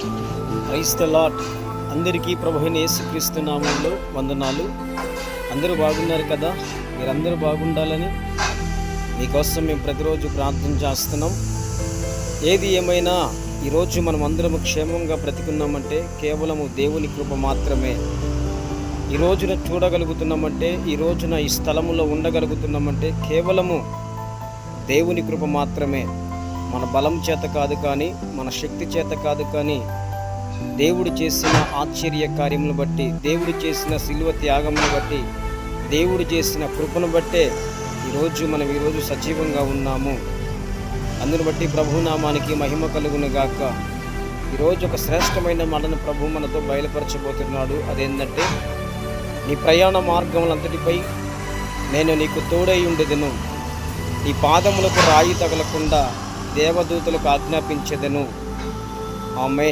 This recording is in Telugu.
Praise the lord. అందరికీ ప్రభువైన యేసుక్రీస్తు నామములో వందనాలు. అందరూ బాగున్నారు కదా? మీరందరూ బాగుండాలని మీకోసం మేము ప్రతిరోజు ప్రార్థన చేస్తున్నాం. ఏది ఏమైనా ఈరోజు మనం అందరం క్షేమంగా బ్రతికున్నామంటే కేవలము దేవుని కృప మాత్రమే. ఈ రోజున చూడగలుగుతున్నామంటే, ఈ రోజున ఈ స్థలములో ఉండగలుగుతున్నామంటే కేవలము దేవుని కృప మాత్రమే. మన బలం చేత కాదు, కానీ మన శక్తి చేత కాదు, కానీ దేవుడు చేసిన ఆశ్చర్య కార్యములను బట్టి, దేవుడు చేసిన శిలువ త్యాగమును బట్టి, దేవుడు చేసిన కృపను బట్టే ఈరోజు సజీవంగా ఉన్నాము. అందును బట్టి ప్రభునామానికి మహిమ కలుగును గాక. ఈరోజు ఒక శ్రేష్టమైన మాటను ప్రభు మనతో బయలుపరచబోతున్నాడు. అదేంటంటే, నీ ప్రయాణ మార్గములంతటిపై నేను నీకు తోడై ఉండెదను, నీ పాదములకు రాయి తగలకుండా దేవదూతలకు ఆజ్ఞాపించెదను. ఆమేన్.